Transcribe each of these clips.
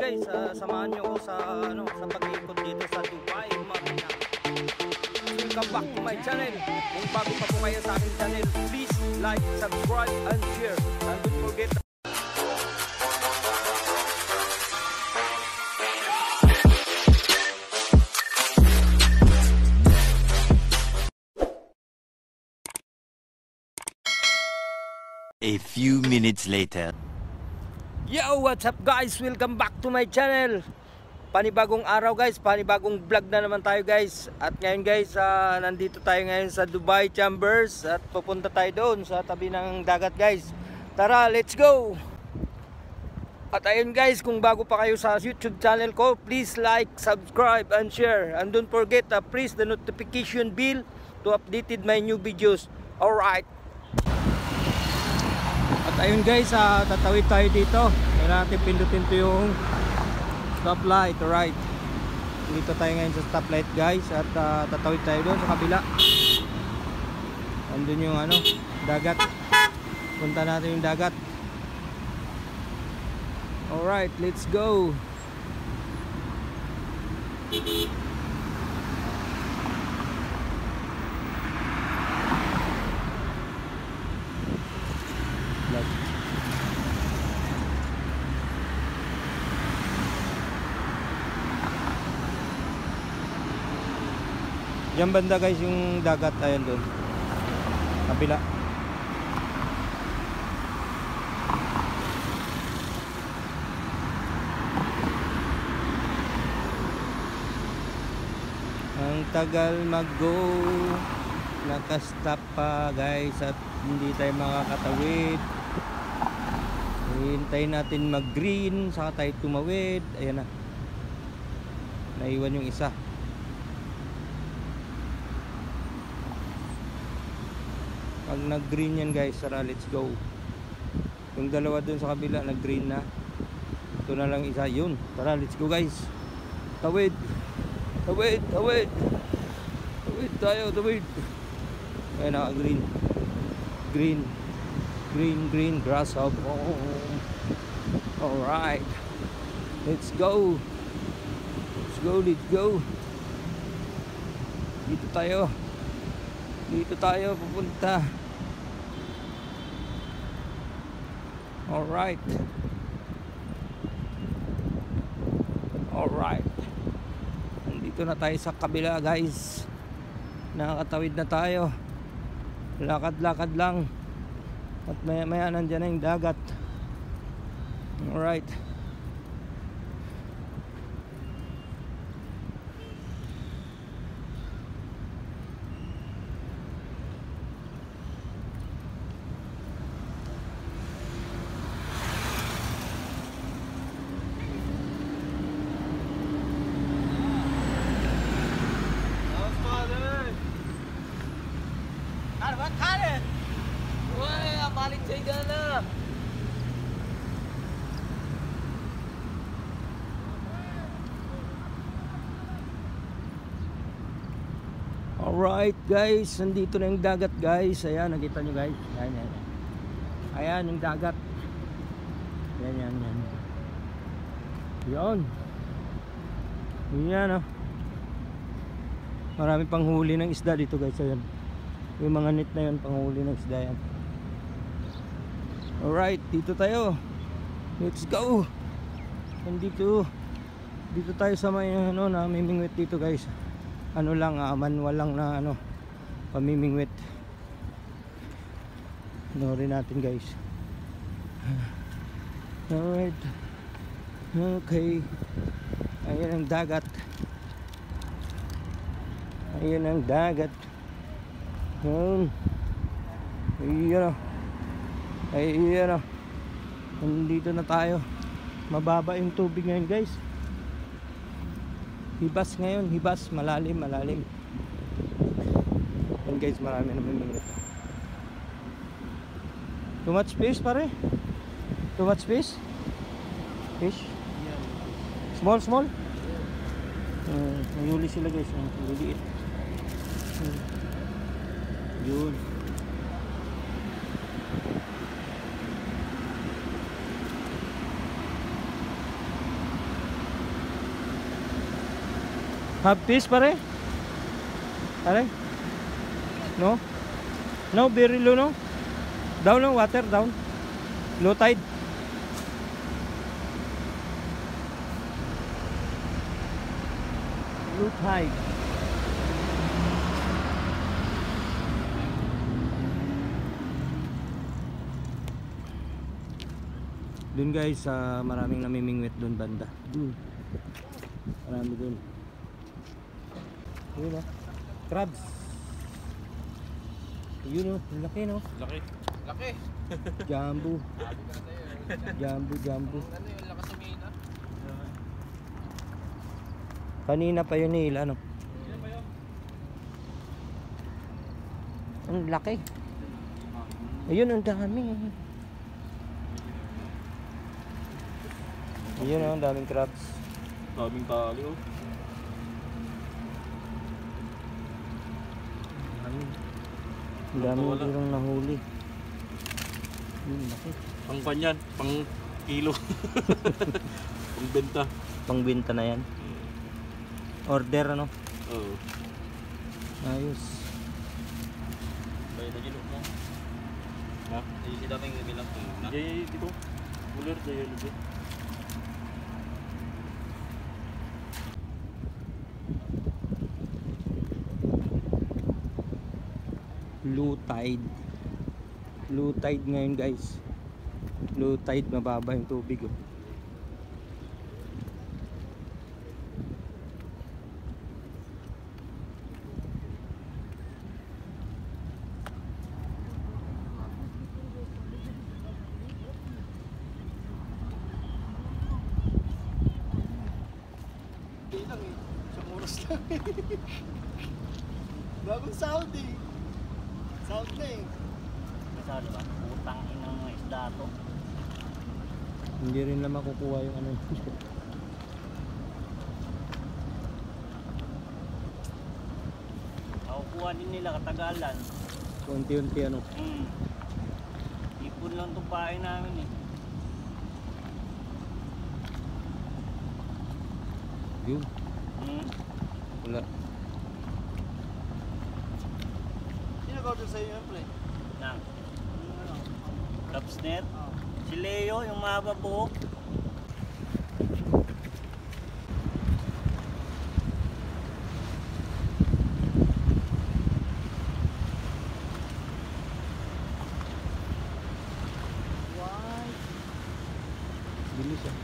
guys, samahan nyo ko sa sa pag-iikot dito sa Dubai, Marina. Welcome back to my channel. Kung bago pa po kayo sa aking channel, please like, subscribe, and share. And don't forget A few minutes later. Yo, what's up guys? Welcome back to my channel. Panibagong araw guys, panibagong vlog na naman tayo guys. At ngayon guys, nandito tayo ngayon sa Dubai Chambers. At pupunta tayo doon sa tabi ng dagat guys. Tara, let's go! At ayun guys, kung bago pa kayo sa YouTube channel ko, please like, subscribe, and share. And don't forget, press the notification bell to update my new videos. Alright. At ayun guys, tatawid tayo dito. Kailangan natin pindutin ito yung stoplight, right. Dito tayo ngayon sa stoplight guys. At tatawid tayo doon sa kabila. Andun yung dagat. Punta natin yung dagat. Alright, let's go. Diyan banda guys yung dagat, ayan doon kabila. Ang tagal mag-go, nakastop pa guys at hindi tayo makakatawid. Hintayin natin mag-green saka tayo tumawid. Ayan na, naiwan yung isa. Pag nag-green yan guys, tara let's go. Yung dalawa dun sa kabila nag-green na. Ito na lang isa, yun. Tara let's go guys. Tawid. Tawid, tawid. Tawid tayo, tawid. Ayan na, green. Green. Green, green, grass up. Oh. Alright. Let's go. Let's go, let's go. Dito tayo. Dito tayo pupunta. Alright. Alright. Nandito na tayo sa kabila guys. Nakakatawid na tayo. Lakad-lakad lang. At maya-maya nandyan na yung dagat. Alright. Alright guys, nandito na yung dagat guys. Ayan, nakita nyo guys. Ayan, ayan. Ayan yung dagat. Ayan, ayan, ayan. Ayan. Ayan oh. Marami pang huli ng isda dito guys. Ayan. Yung mga net na yun, panghuli ng isda yan. Alright, dito tayo. Let's go. Nandito. Dito tayo sa may namimingwit dito guys. Manual lang na pamimingwit. Norin natin guys. Alright. Okay. Ayan ang dagat. Ayan ang dagat. Ayan. Ayan. Nandito na tayo. Mababa yung tubig ngayon guys. Hibas ngayon, hibas, malalim, malalim. And guys, marami na mamimingwit. Too much fish pare? Too much fish? Fish? Small, small? Nahuli sila guys, liliit. Yun. Half fish pare? Pare? No? No, very low no? Down no, water down. Low tide. Low tide. Dun guys, maraming namimingwit dun banda. Dun. Marami dun. Yun o. Crabs. Yun o. Laki no. Laki. Laki. Jumbo. Jumbo. Ano yung lakas umina? Kanina pa yun nila ano. Ang laki. Ayun ang dami. Ayun ang daming crabs. Daming tali oh. Ang daming dirang nahuli. Yun, laki. Pang panyan, pang kilo. Pang benta. Pangbenta na yan. Order ano? Oo. Ayos. Kaya na gilo mo. Ha? Ay, si daming bilang ko. Jay, dito. Ulir, jay, ulir. Low tide. Low tide ngayon guys. Low tide, mababa yung tubig oh. Isang oras lang. Bagong sound eh. Sound na eh. Masalo ba? Utang inang mga isda to. Hindi rin na makukuha yung ano. Nakukuha din nila katagalan. Unti-unti ano. Ipon lang itong pahay namin eh. Yun. Wala. Sino ka sa iyo yung play? Nang. Crabsnet. Si Leo, yung mahaba buhok. Bilis ah.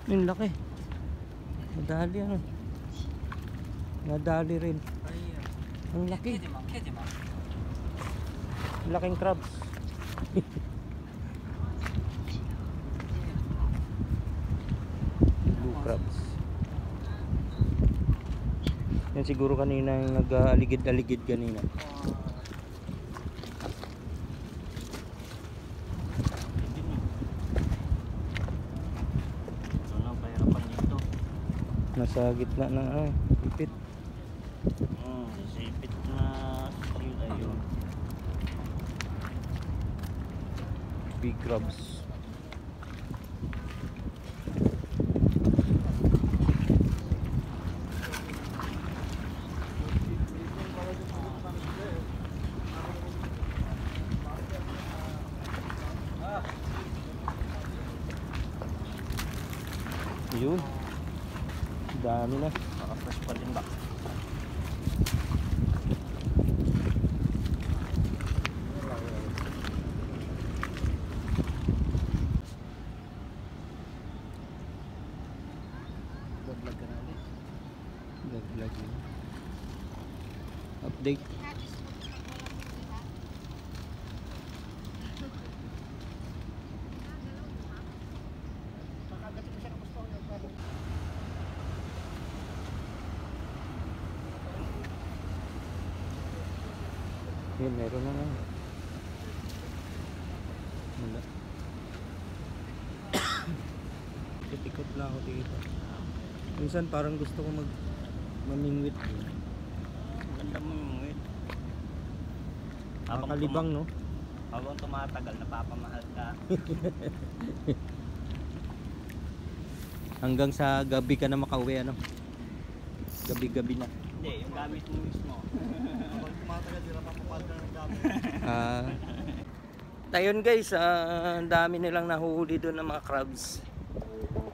Yung laki. Nadali ano. Nadali rin. Ang laki. Laking crabs. Blue crabs. Yan siguro kanina yung nag-aligid-aligid kanina. Ito na, pahirapan dito. Nasa gitna ng ipit. Sipit na yun ayun. Big crabs. Yun. Dami na. Nakapres pa din ba? Vlog yun. Update. Yun, meron na nga. Wala. na ako dito. Minsan parang gusto ko mamingwit. Ganda mo yung ngit. Kakalibang, no? Habang tumatagal, napapamahal ka. Hanggang sa gabi ka na makauwi, ano? Gabi-gabi na. Hindi, yung gamit mo mismo. Habang tumatagal, di na mapapal ka ng gamit. Ayun guys, ang dami nilang nahuhuli doon ng mga crabs.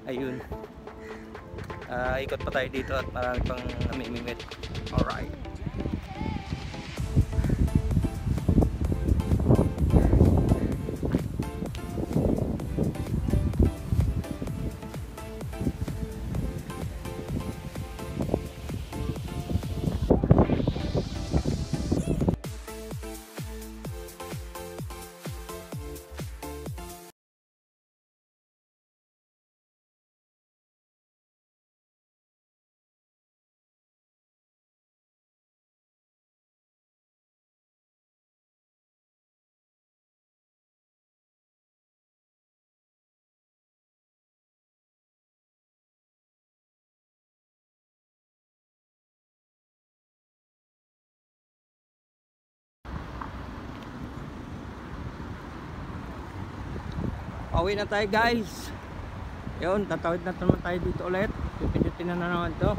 Ayun. Ikot pa tayo dito at marami pang namimingwit. Alright. Pauwi na tayo guys. Yun, tatawid na naman tayo dito ulit. Pipindutin na naman to.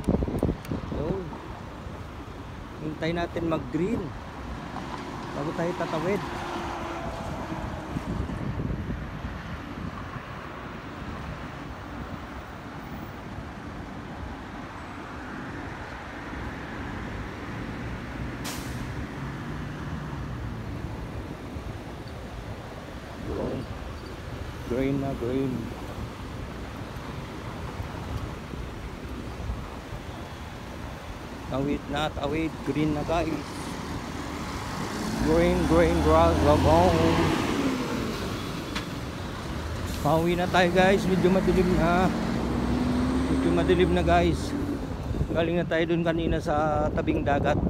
Yun. Hintay natin mag green bago tayo tatawid. Green na green. Tawid na tawid. Green na guys. Green grass labong. Pauwi na tayo guys. Medyo madilim na. Medyo madilim na guys. Galing na tayo dun kanina sa tabing dagat.